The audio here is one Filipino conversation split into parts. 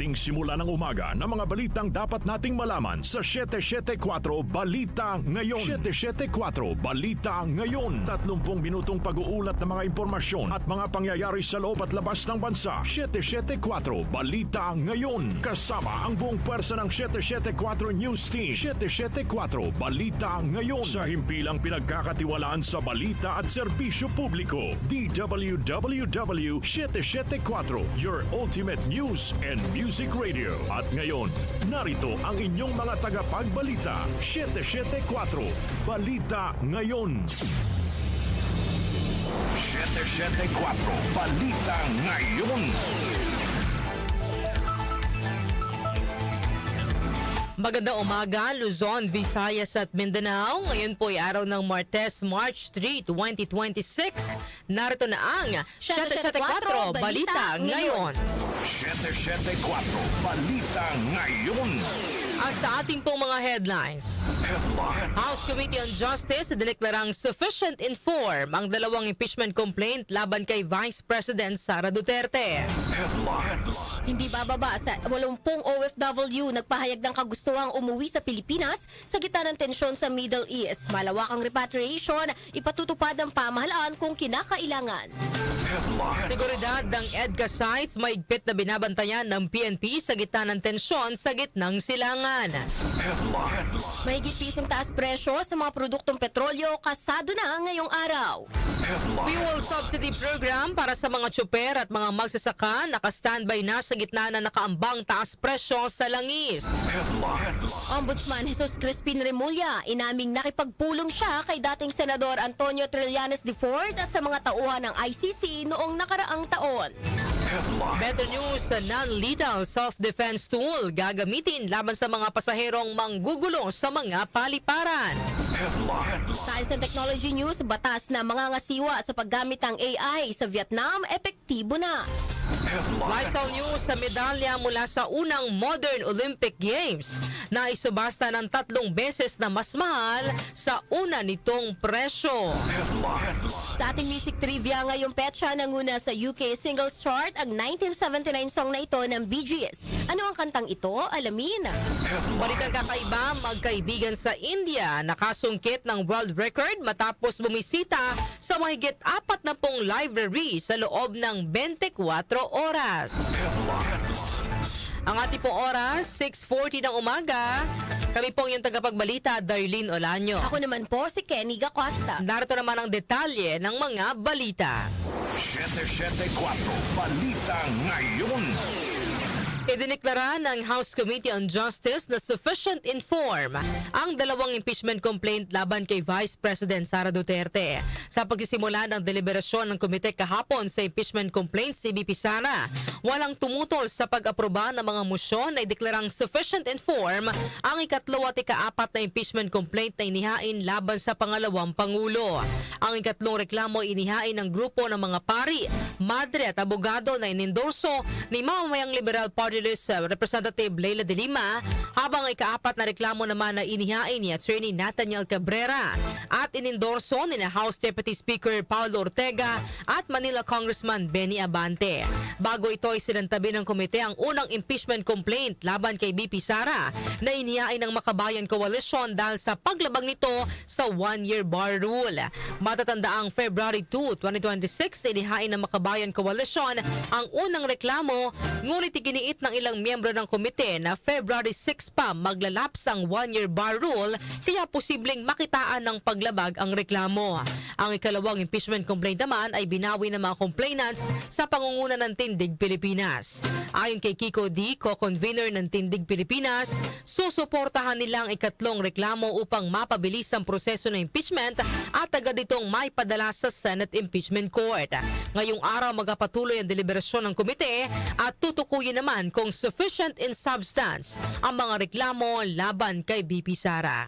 ating simula ng umaga ng mga balitang dapat nating malaman sa 774 Balita Ngayon. 774 Balita Ngayon. 30 minutong pag-uulat ng mga impormasyon at mga pangyayari sa loob at labas ng bansa. 774 Balita Ngayon. Kasama ang buong pwersa ng 774 News Team. 774 Balita Ngayon. Sa himpilang pinagkakatiwalaan sa balita at serbisyo publiko. DWWW 774, your ultimate news and music radio. At ngayon, narito ang inyong mga tagapagbalita. 774 Balita Ngayon. 774 Balita Ngayon. Magandang umaga, Luzon, Visayas at Mindanao. Ngayon po ay araw ng Martes, March 3, 2026. Narito na ang 774 Balita Ngayon. 774 Balita Ngayon. At sa ating pong mga headlines, House Committee on Justice dineklarang sufficient in form ang dalawang impeachment complaint laban kay Vice President Sara Duterte. Hindi bababa sa 80 OFW nagpahayag ng kagustuhang umuwi sa Pilipinas sa gitna ng tensyon sa Middle East. Malawakang repatriation, ipatutupad ang pamahalaan kung kinakailangan. Seguridad ng EDCA sites mahigpit na binabantayan ng PNP sa gitna ng tensyon sa gitnang silangan. Mahigit pisong taas presyo sa mga produktong petrolyo kasado na ngayong araw. Fuel subsidy program para sa mga tsuper at mga magsasaka naka-standby na sa gitna na nakaambang taas presyo sa langis. Ombudsman Jesus Crispin Remulla inaming nakipagpulong siya kay dating Senador Antonio Trillanes IV at sa mga tauhan ng ICC noong nakaraang taon. Better news, sa non-lethal self-defense tool gagamitin laban sa mga pasaherong manggugulo sa mga paliparan. Science and Technology News, batas na mangangasiwa sa paggamit ng AI sa Vietnam, epektibo na. Lifestyle news, sa medalya mula sa unang Modern Olympic Games na isubasta ng 3 beses na mas mahal sa una nitong presyo. Sa ating music trivia ngayong petsa, nanguna sa UK singles chart ang 1979 song na ito ng Bee Gees. Ano ang kantang ito? Alamin. Balitang kakaiba, magkaibigan sa India nakasungkit ng world record matapos bumisita sa mahigit 40 library sa loob ng 24 oras. Ang ating pong oras, 6:40 ng umaga. Kami pong yung tagapagbalita, Darlene Olanyo. Ako naman po si Kenny Gacosta. Narito naman ang detalye ng mga balita. 774 Balita Ngayon. Idineklara ng House Committee on Justice na sufficient in form ang dalawang impeachment complaint laban kay Vice President Sara Duterte. Sa pagsisimula ng deliberasyon ng komite kahapon sa impeachment complaints si BP Sara, walang tumutol sa pag-aproba ng mga mosyon na ideklarang sufficient in form ang ikatlo at ikaapat na impeachment complaint na inihain laban sa pangalawang Pangulo. Ang ikatlong reklamo inihain ng grupo ng mga pari, madre at abogado na inendorso ni mamamayang Liberal Party List Representative Leila de Lima, habang ikaapat na reklamo naman na inihain ni Attorney Nathaniel Cabrera at inendorso ni House Deputy Speaker Paulo Ortega at Manila Congressman Benny Abante. Bago ito ay sinantabi ng komite ang unang impeachment complaint laban kay BP Sara na inihain ng Makabayan Coalition dahil sa paglabag nito sa one-year bar rule. Matatandaang February 2, 2026, inihain ng Makabayan Coalition ang unang reklamo, ngunit iginiit ng ilang miyembro ng komite na February 6 pa maglalaps ang one-year bar rule, kaya posibleng makitaan ng paglabag ang reklamo. Ang ikalawang impeachment complaint naman ay binawi ng mga complainants sa pangunguna ng Tindig Pilipinas. Ayon kay Kiko D, co-convener ng Tindig Pilipinas, susuportahan nila ang ikatlong reklamo upang mapabilis ang proseso ng impeachment at agad itong maipadala sa Senate Impeachment Court. Ngayong araw magpapatuloy ang deliberasyon ng komite at tutukuyin naman kung sufficient in substance ang mga reklamo laban kay BP Sara.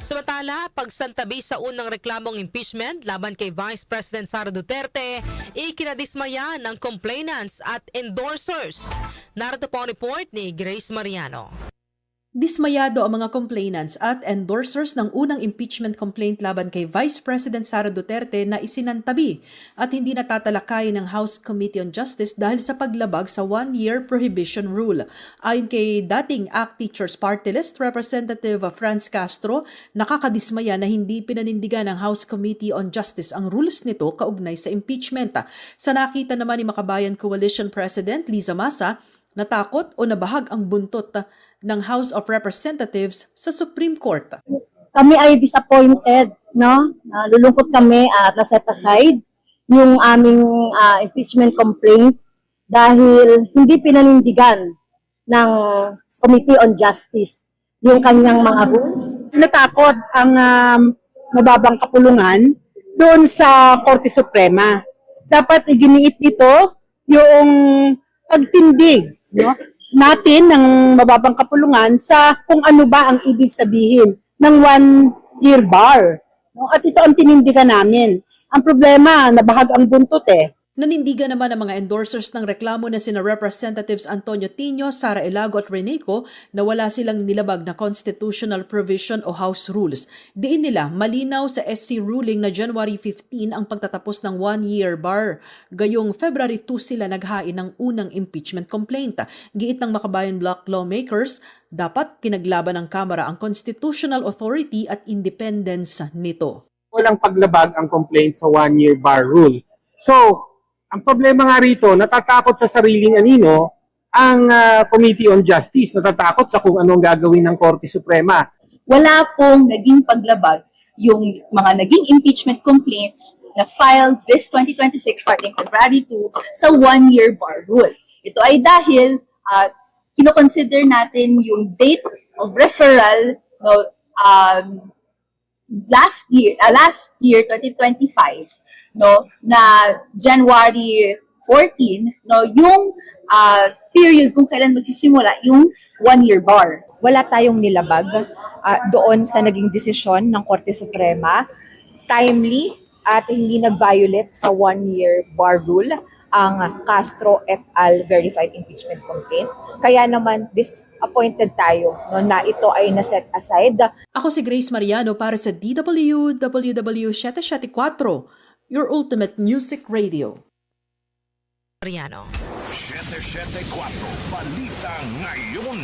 Samantala, pagsantabi sa unang reklamong impeachment laban kay Vice President Sara Duterte, ikinadismaya ng complainants at endorsers. Narito po ang report ni Grace Mariano. Dismayado ang mga complainants at endorsers ng unang impeachment complaint laban kay Vice President Sara Duterte na isinantabi at hindi natatalakay ng House Committee on Justice dahil sa paglabag sa one-year prohibition rule. Ayon kay dating ACT Teachers Party List Representative Franz Castro, nakakadismaya na hindi pinanindigan ng House Committee on Justice ang rules nito kaugnay sa impeachment. Sa nakita naman ni Makabayan Coalition President Liza Masa, natakot o nabahag ang buntot ng House of Representatives sa Supreme Court. Kami ay disappointed, no? Lulungkot kami at na-set aside yung aming impeachment complaint dahil hindi pinanindigan ng Committee on Justice yung kanyang mga rules. Natakot ang mababang kapulungan doon sa Korte Suprema. Dapat iginiit nito yung pagtindig, no, natin ng mababang kapulungan sa kung ano ba ang ibig sabihin ng one-year bar. No? At ito ang tinindigan namin. Ang problema, nabahag ang buntot eh. Nanindigan naman ang mga endorsers ng reklamo na sina Representatives Antonio Tino, Sara Elago at Reneco na wala silang nilabag na constitutional provision o House rules. Diin nila malinaw sa SC ruling na January 15 ang pagtatapos ng one-year bar. Gayong February 2 sila naghain ng unang impeachment complaint. Giit ng Makabayan Bloc lawmakers, dapat pinaglaban ng Kamara ang constitutional authority at independence nito. Walang paglabag ang complaint sa one-year bar rule. So, ang problema nga rito, natatakot sa sariling anino ang Committee on Justice, natatakot sa kung anong gagawin ng Korte Suprema. Wala pong naging paglabag yung mga naging impeachment complaints na filed this 2026 starting February 2 sa one-year bar rule. Ito ay dahil kinoconsider natin yung date of referral no, last year 2025 no na January 14 no yung period kung kailan magsisimula yung one-year bar. Wala tayong nilabag doon sa naging desisyon ng Korte Suprema. Timely at hindi nag-violate sa one-year bar rule ang Castro et al. Verified impeachment complaint. Kaya naman disappointed tayo no, na ito ay naset aside. Ako si Grace Mariano para sa DWW 774, your ultimate music radio. Mariano. 774 Balita Ngayon.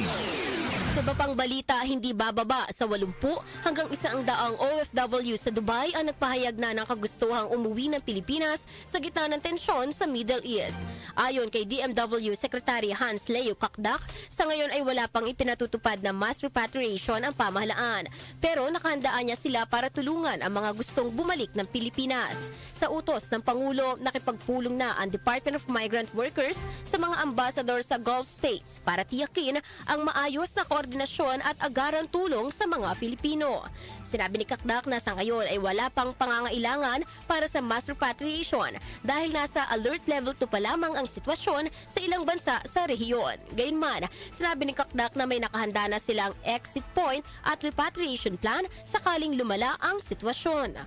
Sa iba pang balita, hindi bababa sa 80 hanggang 100 OFW sa Dubai ang nagpahayag na ng kagustuhang umuwi ng Pilipinas sa gitna ng tensyon sa Middle East. Ayon kay DMW Secretary Hans Leo Kakdak, sa ngayon ay wala pang ipinatutupad na mass repatriation ang pamahalaan. Pero nakahandaan niya sila para tulungan ang mga gustong bumalik ng Pilipinas. Sa utos ng Pangulo, nakipagpulong na ang Department of Migrant Workers sa mga ambassador sa Gulf States para tiyakin ang maayos na koordinasyon at agarang tulong sa mga Filipino. Sinabi ni Kakdak na sa ngayon ay wala pang pangangailangan para sa mass repatriation dahil nasa alert level 2 pa lamang ang sitwasyon sa ilang bansa sa rehiyon. Gayunman, sinabi ni Kakdak na may nakahanda na silang exit point at repatriation plan sakaling lumala ang sitwasyon.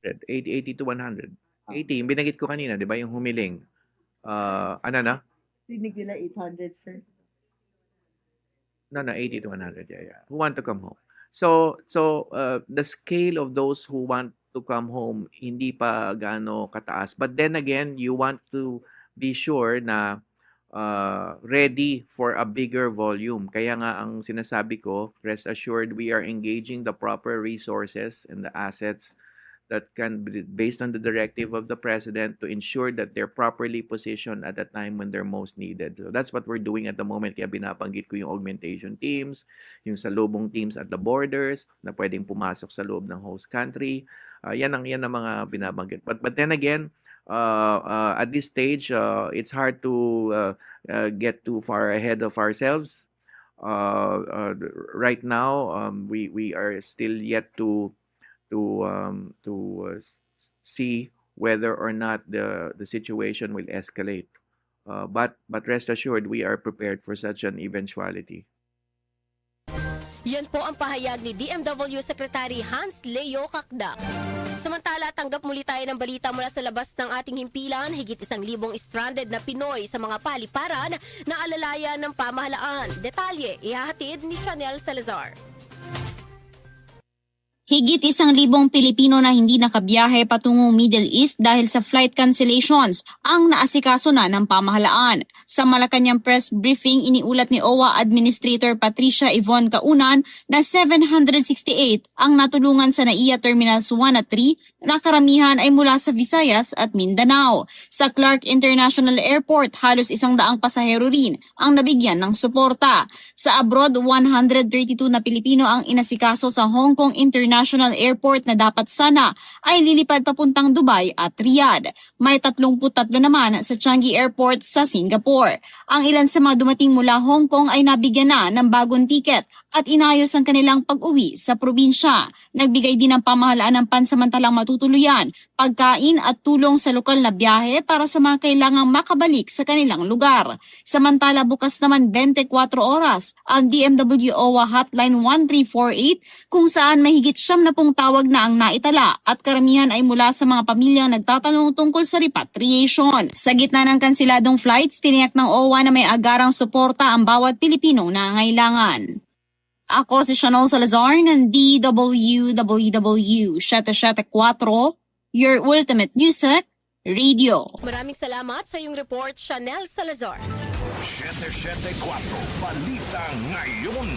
80 to 100. 80, yung binanggit ko kanina, di ba, yung humiling. Ano na? Tinig nila 800, sir. No, 80 to 100, yeah. Who want to come home. So the scale of those who want to come home, hindi pa gaano kataas. But then again, you want to be sure na ready for a bigger volume. Kaya nga ang sinasabi ko, rest assured, we are engaging the proper resources and the assets that can be based on the directive of the President to ensure that they're properly positioned at the time when they're most needed. So that's what we're doing at the moment. Kaya binabanggit ko yung augmentation teams, yung salubong teams at the borders na pwedeng pumasok sa loob ng host country. Yan ang mga binabanggit. But then again, at this stage, it's hard to get too far ahead of ourselves. Right now, we are still yet to see whether or not the situation will escalate. But rest assured, we are prepared for such an eventuality. Yan po ang pahayag ni DMW Secretary Hans Leo Kakdak. Samantala, tanggap muli tayo ng balita mula sa labas ng ating himpilan. Higit 1,000 stranded na Pinoy sa mga paliparan na alalayan ng pamahalaan. Detalye, ihahatid ni Chanel Salazar. Higit 1,000 Pilipino na hindi nakabiyahe patungong Middle East dahil sa flight cancellations ang naasikaso na ng pamahalaan. Sa Malacanang press briefing, iniulat ni OWA Administrator Patricia Yvonne Kaunan na 768 ang natulungan sa NAIA Terminals 1 at 3 na karamihan ay mula sa Visayas at Mindanao. Sa Clark International Airport, halos 100 pasahero rin ang nabigyan ng suporta. Sa abroad, 132 na Pilipino ang inasikaso sa Hong Kong International Airport na dapat sana ay lilipad papuntang Dubai at Riyadh. May 33 naman sa Changi Airport sa Singapore. Ang ilan sa mga dumating mula Hong Kong ay nabigyan na ng bagong tiket at inayos ang kanilang pag-uwi sa probinsya. Nagbigay din ng pamahalaan ng pansamantalang matutuluyan, pagkain at tulong sa lokal na biyahe para sa mga kailangang makabalik sa kanilang lugar. Samantala, bukas naman 24 oras ang DMW OWA Hotline 1348 kung saan mahigit 70 tawag na ang naitala at karamihan ay mula sa mga pamilyang nagtatanong tungkol sa repatriation. Sa gitna ng kanseladong flights, tiniyak ng OWA na may agarang suporta ang bawat Pilipinong nangangailangan. Ako si Chanel Salazar ng DWWW 774, your ultimate music radio. Maraming salamat sa iyong report, Chanel Salazar. 774 Balita Ngayon.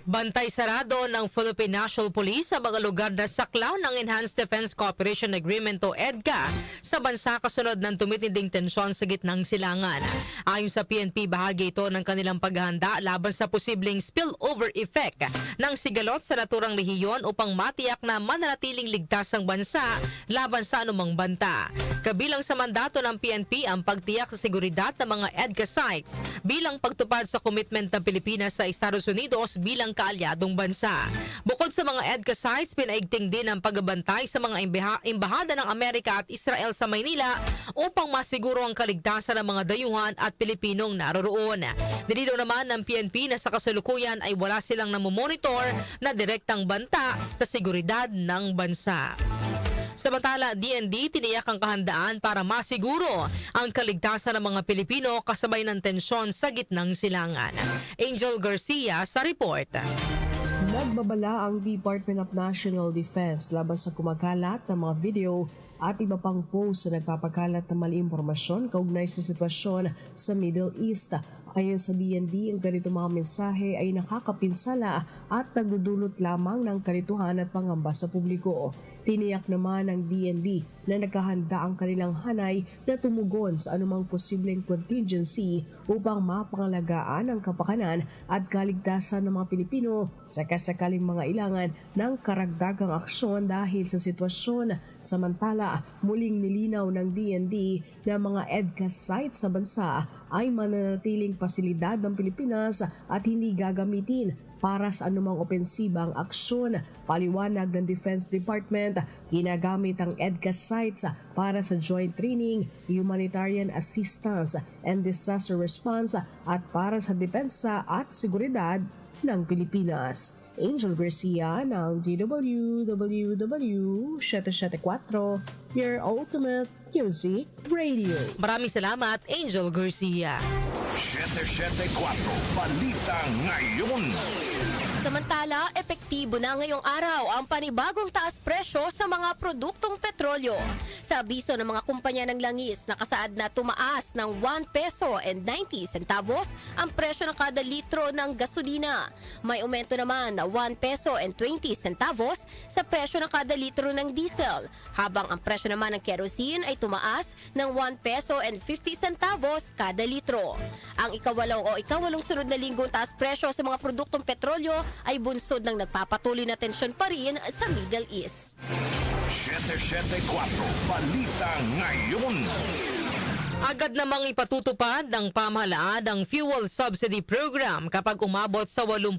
Bantay sarado ng Philippine National Police sa mga lugar na saklaw ng Enhanced Defense Cooperation Agreement o EDCA sa bansa kasunod ng tumitinding tensyon sa gitnang silangan. Ayon sa PNP, bahagi ito ng kanilang paghahanda laban sa posibleng spillover effect ng sigalot sa naturang rehiyon upang matiyak na mananatiling ligtas ang bansa laban sa anumang banta. Kabilang sa mandato ng PNP ang pagtiyak sa seguridad ng mga EDCA sites bilang pagtupad sa commitment ng Pilipinas sa Estados Unidos bilang kaalyadong bansa. Bukod sa mga EDCA sites, pinaigting din ang pagbabantay sa mga embahada ng Amerika at Israel sa Maynila upang masiguro ang kaligtasan ng mga dayuhan at Pilipinong naroroon. Dinilo naman ng PNP na sa kasalukuyan ay wala silang namomonitor na direktang banta sa seguridad ng bansa. Samantala, DND tiniyak ang kahandaan para masiguro ang kaligtasan ng mga Pilipino kasabay ng tensyon sa gitnang silangan. Angel Garcia sa report. Nagbabala ang Department of National Defense laban sa kumakalat ng mga video at iba pang post na nagpapakalat ng mali impormasyon kaugnay sa sitwasyon sa Middle East. Ayon sa DND, ang ganito mga mensahe ay nakakapinsala at nagdudulot lamang ng kalituhan at pangamba sa publiko. Tiniyak naman ng DND na naghahanda ang kanilang hanay na tumugon sa anumang posibleng contingency upang mapangalagaan ang kapakanan at kaligtasan ng mga Pilipino sa kasakaling mga ilangan ng karagdagang aksyon dahil sa sitwasyon. Samantala, muling nilinaw ng DND na mga EDCA sites sa bansa ay mananatiling pasilidad ng Pilipinas at hindi gagamitin para sa anumang opensibang aksyon. Paliwanag ng Defense Department, ginagamit ang EDCA sites para sa joint training, humanitarian assistance and disaster response at para sa depensa at seguridad ng Pilipinas. Angel Garcia ng DWWW 774, your ultimate music radio. Maraming salamat, Angel Garcia. 774 Balita Ngayon. Samantala, epektibo na ngayong araw ang panibagong taas presyo sa mga produktong petrolyo. Sa abiso ng mga kumpanya ng langis, nakasaad na tumaas ng 1 peso and 90 centavos ang presyo ng kada litro ng gasolina. May aumento naman na 1 peso and 20 centavos sa presyo ng kada litro ng diesel, habang ang presyo naman ng kerosene ay tumaas ng 1 peso and 50 centavos kada litro. Ang ikawalong sunod na linggong taas presyo sa mga produktong petrolyo ay bunsod ng nagpapatuloy na tensyon pa rin sa Middle East. 774 Balita Ngayon. Agad namang ipatutupad ng pamahalaan ang fuel subsidy program kapag umabot sa $80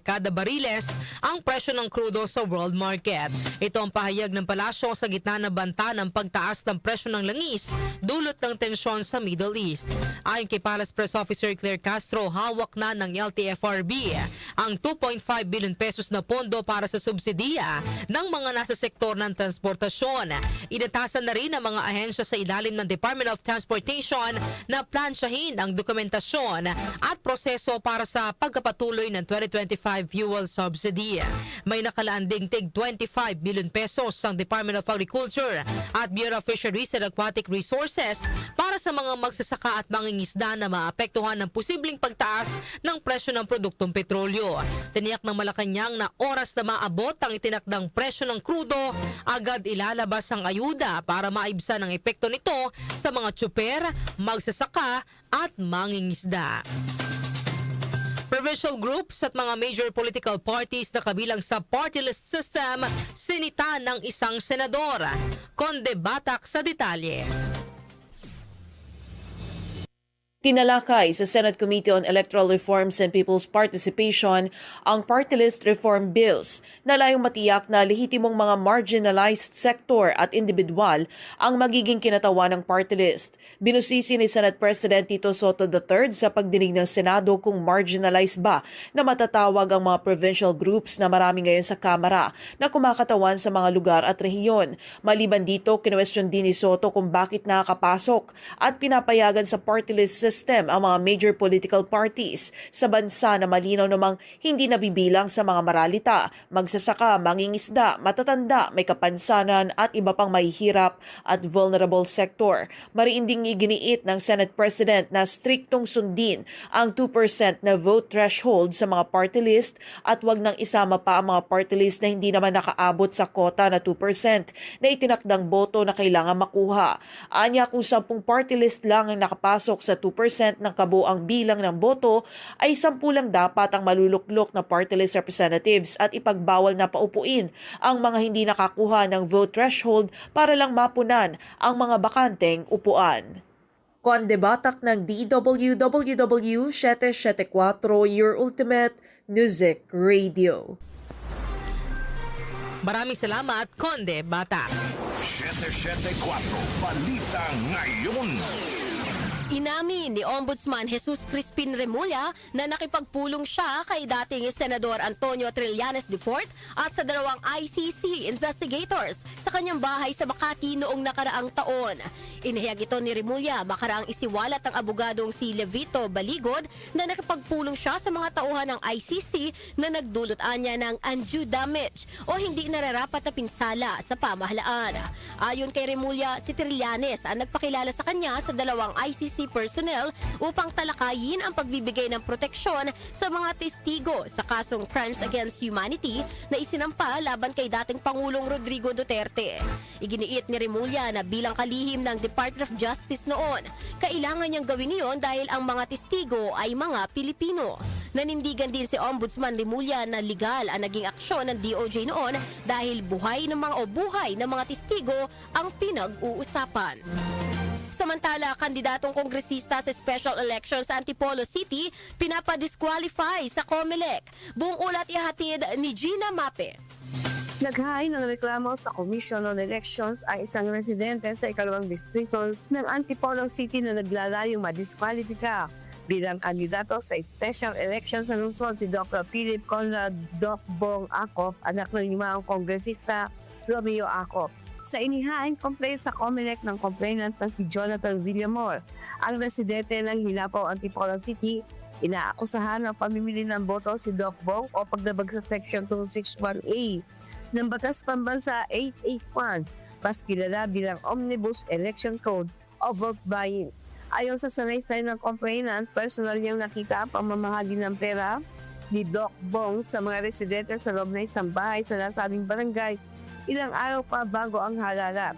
kada bariles ang presyo ng krudo sa world market. Ito ang pahayag ng palasyo sa gitna ng banta ng pagtaas ng presyo ng langis dulot ng tensyon sa Middle East. Ayon kay Palace Press Officer Claire Castro, hawak na ng LTFRB ang 2.5 billion pesos na pondo para sa subsidiya ng mga nasa sektor ng transportasyon. Inatasan na rin ang mga ahensya sa ilalim ng Department of Transportation na plansyahin ang dokumentasyon at proseso para sa pagkapatuloy ng 2025 fuel subsidy. May nakalaan ding tig 25 billion pesos ang Department of Agriculture at Bureau of Fisheries and Aquatic Resources para sa mga magsasaka at mangingisda na maapektuhan ng posibleng pagtaas ng presyo ng produktong petrolyo. Tiniyak ng Malacanang na oras na maabot ang itinakdang presyo ng krudo, agad ilalabas ang ayuda para maibsan ang epekto nito sa mga tsuper, magsasaka at mangingisda. Provincial groups at mga major political parties na kabilang sa party list system sinita ng isang senador. Conde Batak sa detalye. Tinalakay sa Senate Committee on Electoral Reforms and People's Participation ang party list reform bills na layong matiyak na lehitimong mga marginalized sector at individual ang magiging kinatawan ng party list. Binusisi ni Senate President Tito Soto III sa pagdinig ng Senado kung marginalized ba na matatawag ang mga provincial groups na marami ngayon sa Kamara na kumakatawan sa mga lugar at rehiyon. Maliban dito, kinwestiyon din ni Soto kung bakit nakakapasok at pinapayagan sa party list system ang mga major political parties sa bansa na malinaw namang hindi nabibilang sa mga maralita, magsasaka, mangingisda, matatanda, may kapansanan at iba pang mahihirap at vulnerable sector. Mariinding iginiit ng Senate President na striktong sundin ang 2% na vote threshold sa mga party list at wag nang isama pa ang mga party list na hindi naman nakaabot sa kota na 2% na itinakdang boto na kailangan makuha. Anya kung 10 party list lang ang nakapasok sa 2% ng kabuang bilang ng boto ay 10 lang dapat ang maluluklok na party list representatives at ipagbawal na paupuin ang mga hindi nakakuha ng vote threshold para lang mapunan ang mga bakanteng upuan. Conde Batak ng DWWW 774, Your Ultimate Music Radio. Maraming salamat, Conde Batak. 774 Balita Ngayon. Inamin ni Ombudsman Jesus Crispin Remulla na nakipagpulong siya kay dating Senador Antonio Trillanes IV at sa dalawang ICC investigators sa kanyang bahay sa Makati noong nakaraang taon. Inihayag ito ni Remulla makaraang isiwalat ng abogadong si Levito Baligod na nakipagpulong siya sa mga tauhan ng ICC na nagdulot anya ng undue damage o hindi nararapat na pinsala sa pamahalaan. Ayon kay Remulla, si Trillanes ang nagpakilala sa kanya sa dalawang ICC personnel upang talakayin ang pagbibigay ng proteksyon sa mga testigo sa kasong Crimes Against Humanity na isinampa laban kay dating Pangulong Rodrigo Duterte. Iginiit ni Remulla na bilang kalihim ng Department of Justice noon, kailangan niyang gawin iyon dahil ang mga testigo ay mga Pilipino. Nanindigan din si Ombudsman Remulla na legal ang naging aksyon ng DOJ noon dahil buhay ng mga testigo ang pinag-uusapan. Samantala, kandidatong kongresista sa special elections sa Antipolo City, pinapadisqualify sa COMELEC. Buong ulat ihatid ni Gina Mape. Naghain ng reklamo sa Commission on Elections ang isang residente sa ikalawang distrito ng Antipolo City na naglalayong madiskwalipika. Bilang kandidato sa special elections sa lungsod si Dr. Philip Conrad Doc Bong Acop, anak ng limang kongresista Romeo Acop. Sa inihaing complaint sa COMELEC ng complainant na si Jonathan Villamor, ang residente ng Hilapaw, Antipolo City, inaakusahan ng pamimili ng boto si Doc Bong o pagdabag sa Section 261A ng Batas Pambansa 881, mas kilala bilang Omnibus Election Code o vote buying. Ayon sa sanaysay ng complainant, personal niyang nakita ang pamamahagi ng pera ni Doc Bong sa mga residente sa loob na isang bahay sa nasabing barangay ilang araw pa bago ang halalan.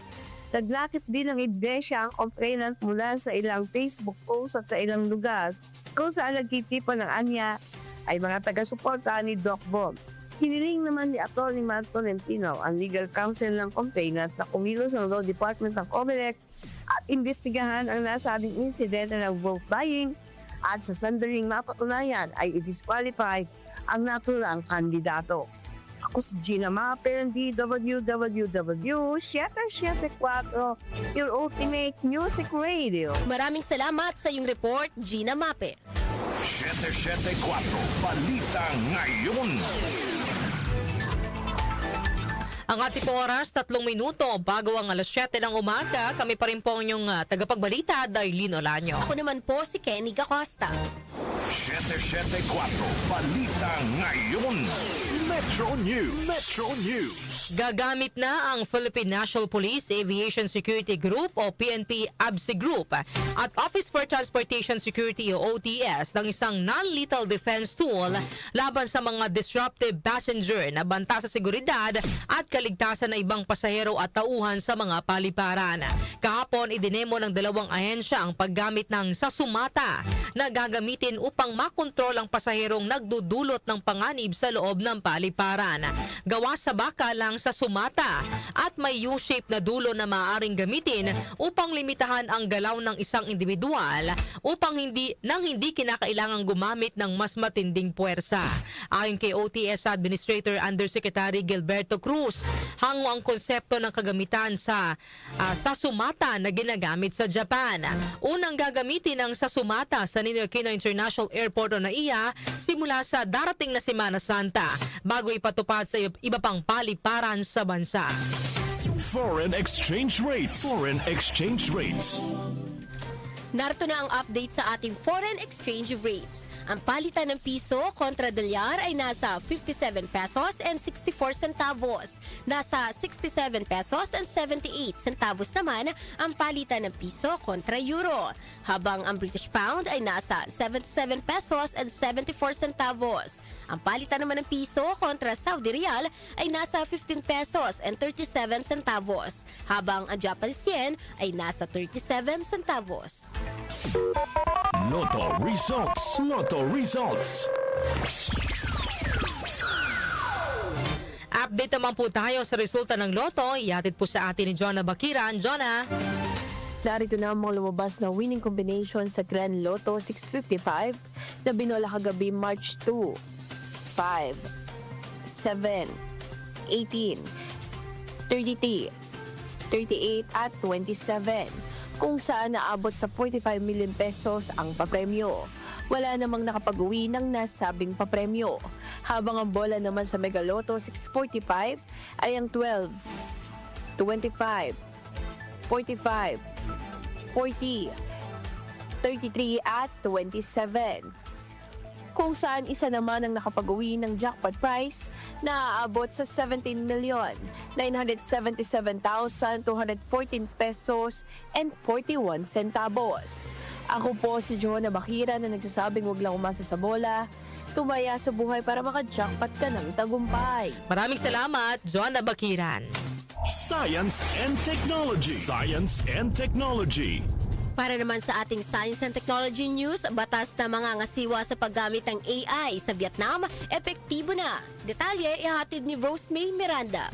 Naglakip din ng ebidensya ang complainant mula sa ilang Facebook posts at sa ilang lugar kung saan nagtitipan ng anya ay mga taga-suporta ni Doc Bong. Hiniling naman ni Atty. Mark Tolentino, ang legal counsel ng complainant, na kumilos ng Law Department ng COMELEC at imbestigahan ang nasabing insidente ng vote buying at sa sandaling mapatunayan ay i-disqualify ang naturang kandidato. Ako si Gina Maper, DWWW 774, your ultimate music radio. Maraming salamat sa iyong report, Gina Mape. 774 Balita Ngayon. Ang ating pong oras, 3 minuto bago ang alas 7 ng umaga. Kami pa rin po ang inyong tagapagbalita, Darlene Olanyo. Ako naman po si Kenny Gacosta. 774 Balita Ngayon. Metro News. Metro News. Gagamit na ang Philippine National Police Aviation Security Group o PNP ABSE Group at Office for Transportation Security o OTS ng isang non-lethal defense tool laban sa mga disruptive passenger na banta sa seguridad at kaligtasan ng ibang pasahero at tauhan sa mga paliparan. Kahapon, idinemo ng dalawang ahensya ang paggamit ng sasumata na gagamitin upang makontrol ang pasaherong nagdudulot ng panganib sa loob ng paliparan. Gawa sa bakalang sa sumata at may U-shape na dulo na maaaring gamitin upang limitahan ang galaw ng isang individual upang hindi kinakailangang gumamit ng mas matinding puwersa. Ayon kay OTS Administrator Undersecretary Gilberto Cruz, hango ang konsepto ng kagamitan sa sumata na ginagamit sa Japan. Unang gagamitin ang sasumata sa Ninoy Aquino International Airport o NAIA simula sa darating na Semana Santa bago ipatupad sa iba pang paliparan sa bansa. Foreign exchange rates. Foreign exchange rates. Narito na ang update sa ating foreign exchange rates. Ang palitan ng piso kontra dolyar ay nasa 57 pesos and 64 centavos. Nasa 67 pesos and 78 centavos naman ang palitan ng piso kontra euro. Habang ang British pound ay nasa 77 pesos and 74 centavos. Ang palitan naman ng piso kontra Saudi Riyal ay nasa 15 pesos and 37 centavos, habang ang Japanese yen ay nasa 37 centavos. Lotto results. Lotto results. Update naman po tayo sa resulta ng Lotto. Ihatid po sa atin ni Jonah Bakiran. Jonah! Narito na ang mga lumabas na winning combination sa Grand Lotto 655 na binola kagabi March 2. 5, 7, 18, 33, 38 at 27 kung saan naabot sa 45 million pesos ang papremyo. Wala namang nakapag-uwi ng nasabing papremyo. Habang ang bola naman sa Mega Lotto 645 ay ang 12, 25, 45, 40, 33 at 27. Kung saan isa naman ang nakapag-uwi ng jackpot prize na aabot sa 17,977,214 pesos and 41 centavos. Ako po si Jonah Bakira na nagsasabing huwag lang umasa sa bola, tumaya sa buhay para maka-jackpot ka ng tagumpay. Maraming salamat, Jonah Bakiran. Science and Technology. Science and Technology. Para naman sa ating Science and Technology News, batas na mangangasiwa sa paggamit ng AI sa Vietnam, epektibo na. Detalye ihatid ni Rosemay Miranda.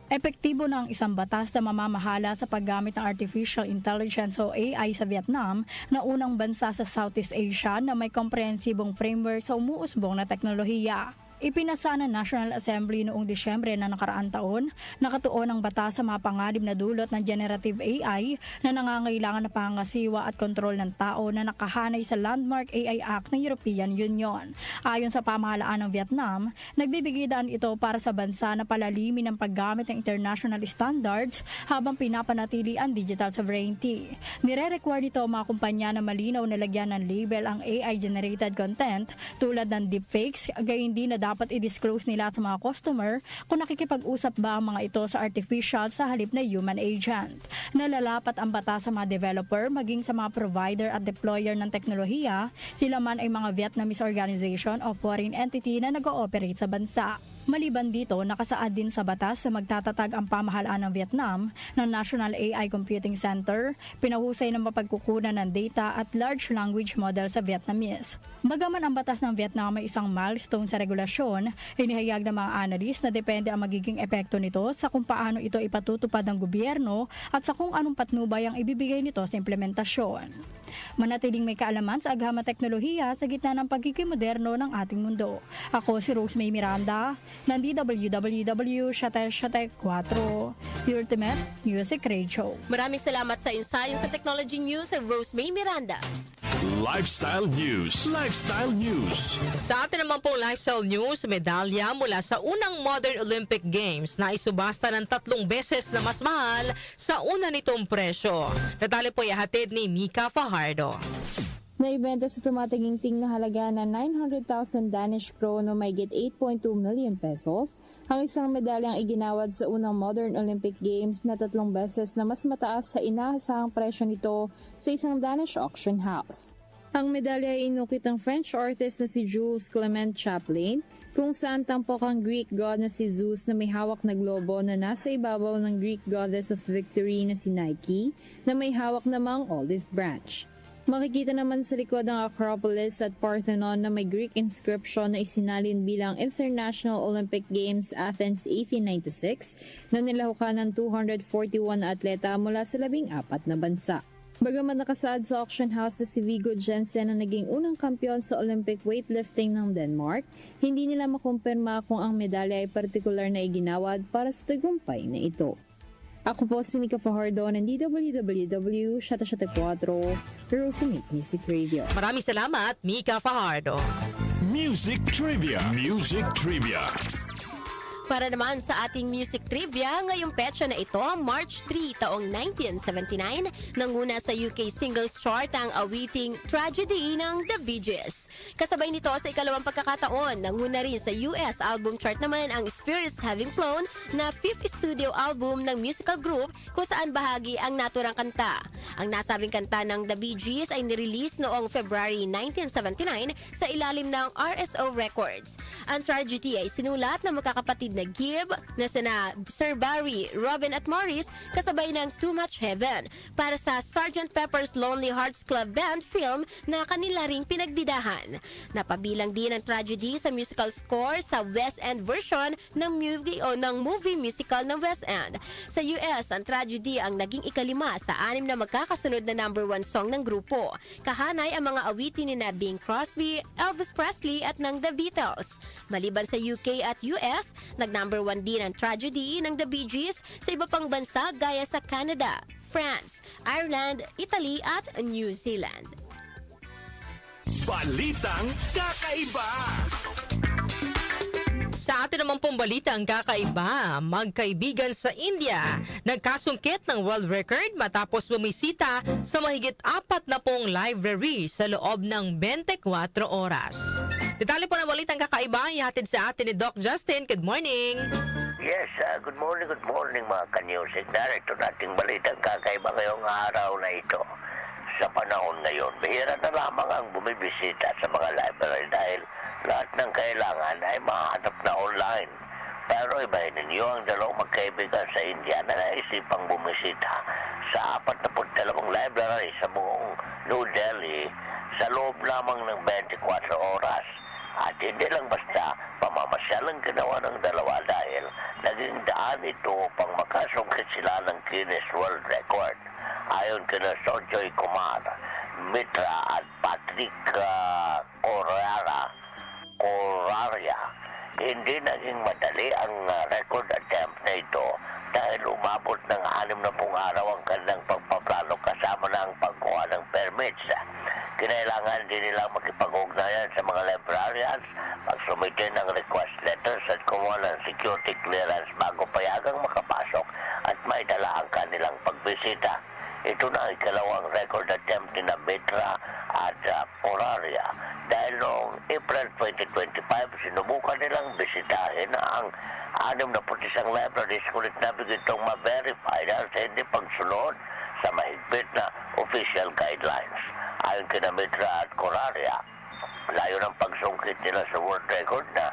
Epektibo na ang isang batas na mamamahala sa paggamit ng Artificial Intelligence o AI sa Vietnam na unang bansa sa Southeast Asia na may komprehensibong framework sa umuusbong na teknolohiya. Ipinasa ng National Assembly noong Disyembre na nakaraang taon, nakatuon ang batas sa mga panganib na dulot ng generative AI na nangangailangan na pangasiwa at kontrol ng tao na nakahanay sa Landmark AI Act ng European Union. Ayon sa pamahalaan ng Vietnam, nagbibigay daan ito para sa bansa na palalimin ang paggamit ng international standards habang pinapanatili ang digital sovereignty. Nire-require nito ang mga kumpanya na malinaw na lagyan ng label ang AI-generated content tulad ng deepfakes, gayon din na dapat i-disclose nila sa mga customer kung nakikipag-usap ba ang mga ito sa artificial sa halip na human agent. Nalalapat ang batas sa mga developer maging sa mga provider at deployer ng teknolohiya, sila man ay mga Vietnamese organization o foreign entity na nag-ooperate sa bansa. Maliban dito, nakasaad din sa batas na magtatatag ang pamahalaan ng Vietnam ng National AI Computing Center, pinahusay ng mapagkukunan ng data at large language model sa Vietnamese. Bagaman ang batas ng Vietnam ay isang milestone sa regulasyon, inihayag ng mga analyst na depende ang magiging epekto nito sa kung paano ito ipatutupad ng gobyerno at sa kung anong patnubay ang ibibigay nito sa implementasyon. Manatiling may kaalaman sa agham at teknolohiya sa gitna ng pagiging moderno ng ating mundo. Ako si Rose May Miranda ng DWWW Shate 4, The Ultimate Music Radio. Maraming salamat sa Science and Technology News, Rose May Miranda. Lifestyle News. Lifestyle News. Sa atin naman pong lifestyle news, medalya mula sa unang Modern Olympic Games na isubasta ng 3 beses na mas mahal sa una nitong presyo. Natali po ihatid ni Mika Fajardo. Naibenta sa tumatingting na halaga na 900,000 Danish krone o mahigit 8.2 million pesos ang isang medalyang iginawad sa unang Modern Olympic Games na 3 beses na mas mataas sa inaasahang presyo nito sa isang Danish auction house. Ang medalya ay inukit ng French artist na si Jules Clement Chaplin, kung saan tampok ang Greek god na si Zeus na may hawak na globo na nasa ibabaw ng Greek goddess of victory na si Nike na may hawak namang olive branch. Makikita naman sa likod ng Acropolis at Parthenon na may Greek inscription na isinalin bilang International Olympic Games Athens 1896 na nilahukan ng 241 atleta mula sa 14 na bansa. Bagaman nakasaad sa auction house na si Viggo Jensen na naging unang kampiyon sa Olympic weightlifting ng Denmark, hindi nila makumpirma kung ang medalya ay partikular na iginawad para sa tagumpay na ito. Ako po si Mika Fajardo ng DWWW Shate 4, Rosemate Music Radio. Maraming salamat, Mika Fajardo. Music Trivia. Music Trivia. Para naman sa ating music trivia, ngayong petsa na ito, March 3 taong 1979, nanguna sa UK singles chart ang awiting Tragedy ng The Bee Gees. Kasabay nito sa ikalawang pagkakataon, nanguna rin sa US album chart naman ang Spirits Having Flown na 5th studio album ng musical group kung saan bahagi ang naturang kanta. Ang nasabing kanta ng The Bee Gees ay nirelease noong February 1979 sa ilalim ng RSO Records. Ang Tragedy ay sinulat ng magkakapatid na Gibb na sina Sir Barry, Robin at Morris kasabay ng Too Much Heaven para sa Sgt. Pepper's Lonely Hearts Club Band film na kanila ring pinagbidahan. Napabilang din ang Tragedy sa musical score sa West End version ng movie musical ng West End. Sa US, ang Tragedy ang naging ikalima sa 6 na magkakasunod na number 1 song ng grupo. Kahanay ang mga awitin ni na Bing Crosby, Elvis Presley at ng The Beatles. Maliban sa UK at US, nag-number 1 din ang Tragedy ng The Bee Gees sa iba pang bansa gaya sa Canada, France, Ireland, Italy at New Zealand. Balitang Kakaiba. Sa atin naman pong balita ang kakaiba, magkaibigan sa India nagkasungkit ng world record matapos bumisita sa mahigit 40 library sa loob ng 24 oras. Detalye po ng balitang kakaiba ihatid sa atin ni Doc Justin. Good morning! Yes, good morning mga ka-music. Narito nating balitang kakaiba ngayong araw na ito. Sa panahon ngayon, bihira na lamang ang bumibisita sa mga library dahil lahat ng kailangan ay mahanap na online. Pero ibahin ninyo ang dalawang magkaibigan sa India na naisipang bumisita sa 42 library sa buong New Delhi sa loob lamang ng 24 oras. At hindi lang basta pamamasyal ang ginawa ng dalawa dahil naging daan ito upang makasungkit sila ng Guinness World Record. Ayon kina Sojoy Kumar, Mitra at Patrick Coraria, hindi naging madali ang record attempt na ito dahil umabot ng 60 araw ang kanilang pagpaplano kasama na ang pagkuha ng permits. Kinailangan din nilang makipag-ugnayan sa mga librarians, magsumite ng request letters at kumuha ng security clearance bago payagang makapasok at maidala ang kanilang pagbisita. Ito na ang ikalawang record attempt ni Mitra at Coraria dahil noong April 2025 sinubukan nilang bisitahin ang 61 libraries ngunit nabigyan itong ma-verify dahil sa hindi pagsunod sa mahigpit na official guidelines. Ayon kina Mitra at Coraria, layo ng pagsungkit nila sa world record na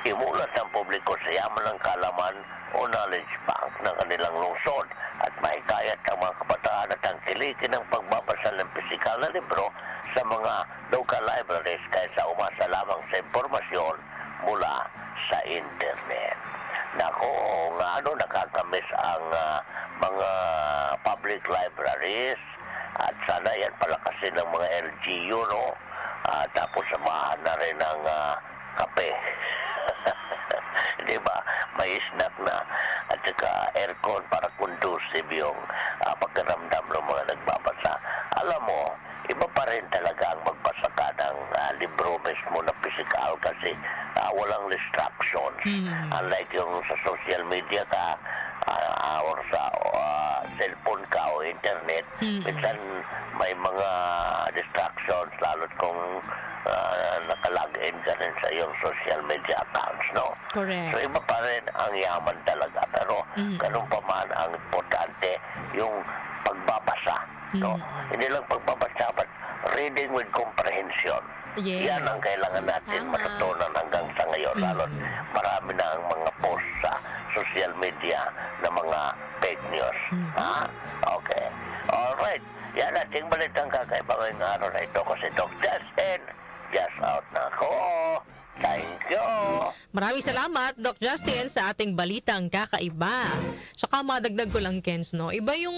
imulat ng publiko sa yaman ng kalaman o knowledge bank ng kanilang lungsod at mahikayat ang mga kabataan at ang kilikin ng pagbabasa ng pisikal na libro sa mga local libraries kaysa umasa lamang sa impormasyon mula sa internet. Nako, nga nakakamiss ang mga public libraries at sana yan palakasin ng mga LGU, no? Tapos samahan na rin ng kape. Di ba? May snack na at saka aircon para conducive yung pagkaramdam ng mga nagbabasa. Alam mo, iba pa rin talaga ang magbasa ka ng libro mismo na physical kasi walang distractions. Unlike yung sa social media ka or sa cellphone ka o internet, minsan may mga distractions lalo't kung nakalagin ka rin sa iyong social media accounts, no? Correct. So iba pa rin ang yaman talaga. Pero ganun pa man ang importante yung pagbabasa. No? Hindi lang pagbabasa but reading with comprehension. Yes. Yan ang kailangan natin matutunan hanggang sa ngayon. Lalo't marami na ang mga post sa social media na mga fake news. Ha? Okay. Alright. Yan ating balitang kakaiba ngayong araw na ito kasi Doc Justin, just out na ako. Thank you. Maraming salamat, Doc Justin, sa ating balitang kakaiba. Tsaka madagdag ko lang, Kens, no? Iba yung,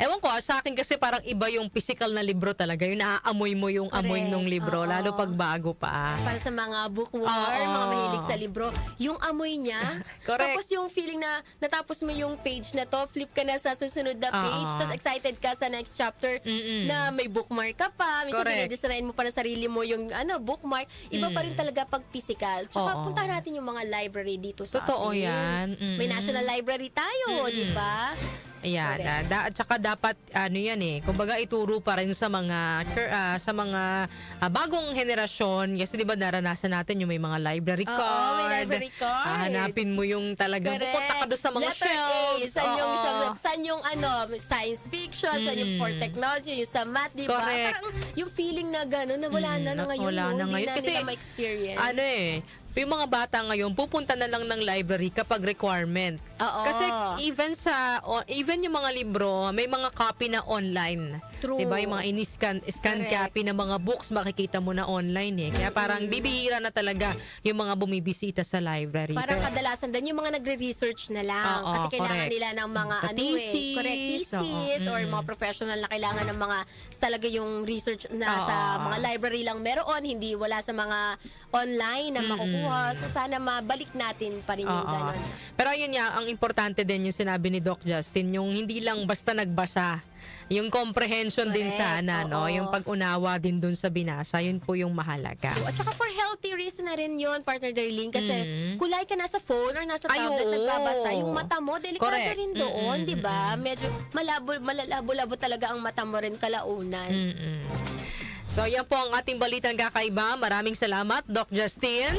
ewan ko, sa akin kasi parang iba yung physical na libro talaga. Yung naaamoy mo yung amoy ng libro, lalo pag bago pa. Para sa mga bookworm, mga mahilig sa libro, yung amoy niya. Correct. Tapos yung feeling na natapos mo yung page na to, flip ka na sa susunod na page, tapos excited ka sa next chapter na may bookmark ka pa. Minsan dinidesign mo pa na sarili mo yung bookmark. Iba pa rin talaga pag physical. Tsaka puntahan natin yung mga library dito sa Totoo atin. yan. May National Library tayo, di ba? Ayan, at saka dapat yan kumbaga ituro pa rin sa mga bagong henerasyon kasi 'di ba naranasan natin yung may mga library card. Oo, may library card. Hanapin mo yung talagang pupunta ka doon sa mga Letter shelves. Saan yung science fiction, saan yung for technology, yung sa math, di ba? Correct. Parang yung feeling na gano'n na wala na ngayon. Wala na ngayon. Hindi Kasi na nila ma-experience. Yung mga bata ngayon pupunta na lang ng library kapag requirement. Oo. Kasi even yung mga libro, may mga copy na online. True. Diba? Yung mga scan copy ng mga books, makikita mo na online eh. Kaya parang bibihira na talaga yung mga bumibisita sa library. Parang kadalasan din yung mga nagre-research na lang. Oo, kasi kailangan correct. nila ng mga Sa thesis. correct thesis or mga professional na kailangan ng mga talaga yung research na sa mga library lang meron, hindi wala sa mga online na makukuha. So sana mabalik natin pa rin yung gano'n. Pero yun nga, ang importante din yung sinabi ni Doc Justin, yung hindi lang basta nagbasa. Yung comprehension din sana, no? Yung pag-unawa din dun sa binasa, yun po yung mahalaga. At saka for healthy reason na rin yun, partner Darlene, kasi kulay ka nasa phone or nasa tablet nagbabasa, yung mata mo, delikado rin doon, di ba? Medyo malalabo-labo talaga ang mata mo rin kalaunan. So yan po ang ating balitang kakaiba. Maraming salamat, Doc Justin.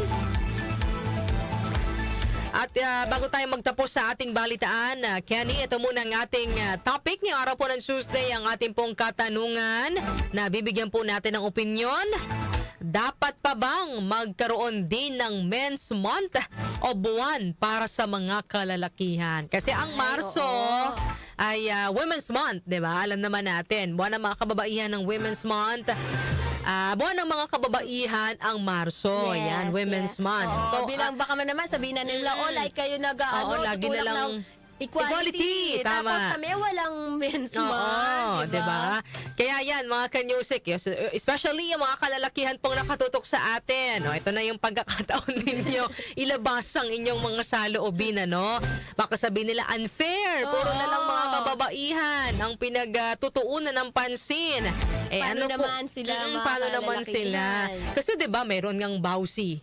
At bago tayo magtapos sa ating balitaan, Kenny, ito muna ang ating topic ngayong araw po ng Tuesday, ang ating pong katanungan na bibigyan po natin ng opinyon. Dapat pa bang magkaroon din ng Men's Month o buwan para sa mga kalalakihan? Kasi ang Marso ay Women's Month, di ba? Alam naman natin, buwan ng mga kababaihan ng Women's Month. Buwan ng mga kababaihan ang Marso. Yan, Women's Month. So, bilang baka man naman sabihin na nila, like kayo lagi na lang equality. Tama. Tapos kami walang Men's Month. Diba? Kaya yan, mga kanyusik, especially yung mga kalalakihan pong nakatutok sa atin. Ito na yung pagkakataon ninyo. Ilabas ang inyong mga saloobin, Baka sabihin nila unfair. Puro na lang mga kababaihan ang pinagtutuunan ng pansin. Paano naman sila mga paano naman sila? Kasi 'di ba mayroon ngang bawsi.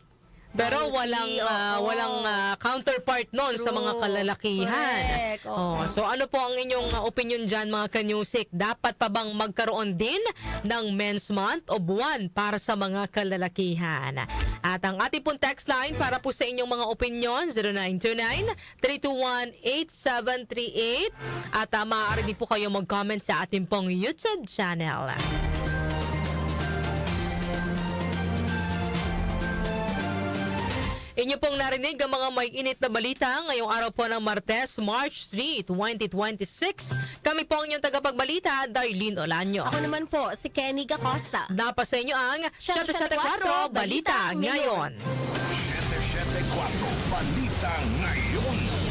Pero walang counterpart noon sa mga kalalakihan. So ano po ang inyong opinion diyan, mga kanyusik? Dapat pa bang magkaroon din ng Men's Month o buwan para sa mga kalalakihan? At ang ating pong text line para po sa inyong mga opinion, 0929-321-8738. At maaari din po kayo mag-comment sa ating pong YouTube channel. Inyo pong narinig ang mga may init na balita ngayong araw po ng Martes, March 3, 2026. Kami po ang inyong tagapagbalita, Darlene Olanyo. Ako naman po, si Kenny Gacosta. Dapat sa inyo ang 774 Balita Ngayon. 774 Balita Ngayon.